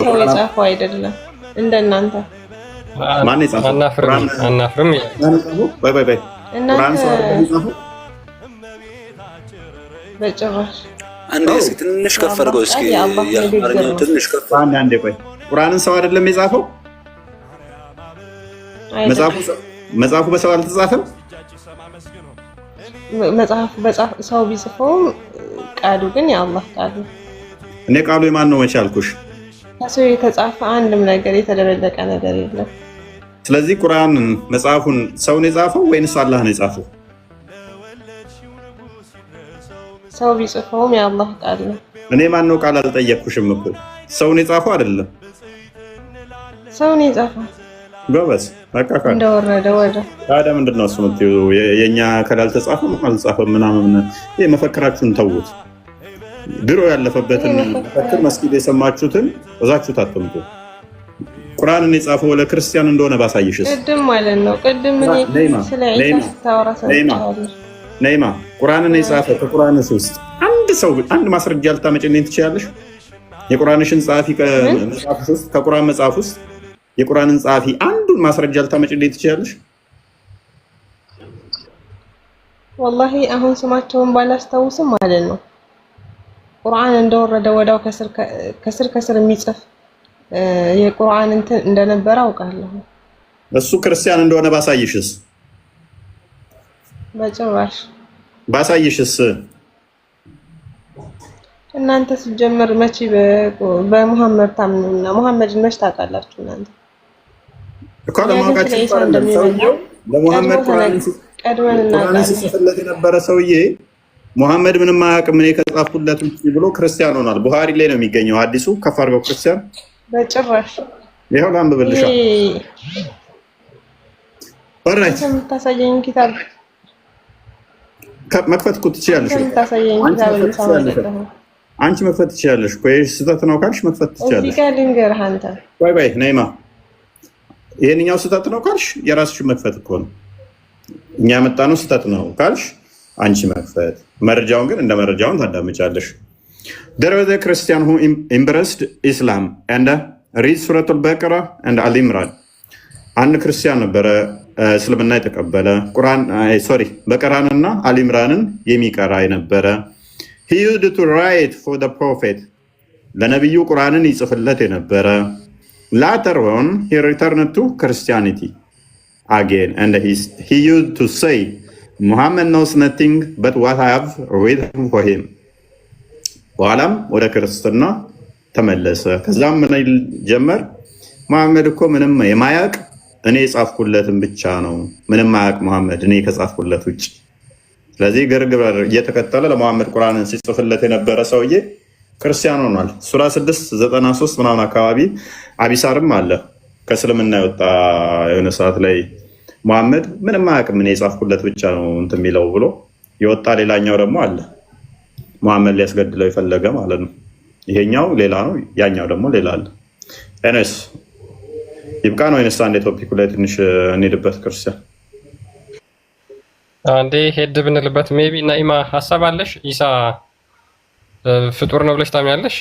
ሰው የጻፈው አይደለም እንደናንተ ማን የጻፈው? አናፍርም። በይ ቁርአን ሰው አይደለም የጻፈው በጭራሽ። አንዴ እስኪ ትንሽ ከፍ አድርገው እስኪ የአማርኛው ትንሽ ከፍ አንዴ ቆይ። ቁርአንን ሰው አይደለም የጻፈው? መጽሐፉ በሰው አልተጻፈም? መጽሐፉ ሰው ቢጽፈውም ቃሉ ግን የአላህ ቃል ነው። እኔ ቃሉ የማን ነው መቼ አልኩሽ? ከሰው የተጻፈ አንድም ነገር የተደበለቀ ነገር የለም። ስለዚህ ቁርአን መጽሐፉን ሰው ነው የጻፈው ወይንስ አላህ ነው የጻፈው? ሰው ቢጽፈውም የአላህ ቃል ነው። እኔ ማን ነው ቃል አልጠየቅኩሽም እኮ። ሰው ነው የጻፈው አይደለም? ሰው ነው የጻፈው። ጎበዝ አቃቃ እንደወረደ ወደ ታዲያ ምንድን ነው እሱ የምትይው? የእኛ ከላል ተጻፈም አልጻፈም ምናምን ይሄ መፈክራችሁን ተውት። ድሮ ያለፈበትን መፈክር መስጊድ የሰማችሁትን እዛችሁት አትምጡ። ቁርአንን የጻፈው ለክርስቲያን እንደሆነ ባሳይሽስ? ቅድም ማለት ነው ቅድም ስለ ኢሳ ስታወራ ሰምቻለሁ። ነይማ ቁርአንን የጻፈ ከቁርአንስ ውስጥ አንድ ማስረጃ ልታመጪልኝ ትችያለሽ? የቁርአንሽን ጸሐፊ ከመጽሐፍሽ ውስጥ ከቁርአን መጽሐፍ ውስጥ የቁርአንን ጸሐፊ አንዱን ማስረጃ ልታመጪልኝ ትችያለሽ? ወላሂ አሁን ስማቸውን ባላስታውስም ማለት ነው ቁርአን እንደወረደ ወዳው ከስር የሚጽፍ የቁርአን እንትን እንደነበረ አውቃለሁ። እሱ ክርስቲያን እንደሆነ ባሳይሽስ? በጭራሽ። ባሳይሽስ? እናንተ ሲጀመር መቼ በሙሐመድ ታምኑና ሙሐመድን መች ታውቃላችሁ እናንተ? እኮ ለማውቃችሁ ሰውዬው ለሙሐመድ ቁርአን ሲጽፍለት የነበረ ሰውዬ ሙሐመድ ምንም አያውቅም እኔ ከጻፍኩለት ውጪ ብሎ ክርስቲያን ሆኗል። ቡሃሪ ላይ ነው የሚገኘው አዲሱ። ከፍ አድርገው ክርስቲያን። በጭራሽ። ይሄው ላንብብልሻ። ኦልራይት የምታሳየኝ ኪታብ መክፈት እኮ ትችያለሽ። የምታሳየኝ ኪታብ አንቺ መክፈት ትችያለሽ እኮ። ይሄ ስህተት ነው ካልሽ መክፈት ትችያለሽ። እዚህ ጋር ልንገርህ አንተ። ባይ ነይማ፣ ይሄንኛው ስህተት ነው ካልሽ የራስሽ መክፈት እኮ ነው። እኛ ያመጣነው ስህተት ነው ካልሽ አንቺ መክፈት። መረጃውን ግን እንደ መረጃውን ታዳምጫለሽ። There was a Christian who embraced Islam and read Surah Al-Baqarah and Al-Imran. አንድ ክርስቲያን ነበረ እስልምና የተቀበለ በቀራንና አልኢምራንን የሚቀራ የነበረ። He used to write for the prophet. ለነቢዩ ቁርአንን ይጽፍለት የነበረ። Later on, he returned to Christianity again and he used to say, Muhammad knows nothing but what I have written for him. በኋላም ወደ ክርስትና ተመለሰ። ከዛም ምን ጀመር? መሐመድ እኮ ምንም የማያውቅ እኔ የጻፍኩለትን ብቻ ነው። ምንም ማያውቅ መሐመድ እኔ ከጻፍኩለት ውጭ። ስለዚህ ግርግር እየተከተለ ለመሐመድ ቁርአንን ሲጽፍለት የነበረ ሰውዬ ክርስቲያን ሆኗል። ሱራ 6:93 ምናምን አካባቢ አቢሳርም አለ ከእስልምና የወጣ የሆነ ሰዓት ላይ መሐመድ ምንም አያውቅም እኔ የጻፍኩለት ብቻ ነው እንትን የሚለው ብሎ የወጣ ሌላኛው ደግሞ አለ መሐመድ ሊያስገድለው የፈለገ ማለት ነው። ይሄኛው ሌላ ነው፣ ያኛው ደግሞ ሌላ አለ። ኤነስ ይብቃ ነው ወይንስ አንዴ ቶፒኩ ላይ ትንሽ እንሄድበት? ክርስቲያን አንዴ ሄድ ብንልበት ሜቢ ናኢማ ሀሳብ አለሽ? ኢሳ ፍጡር ነው ብለሽ ታምኛለሽ?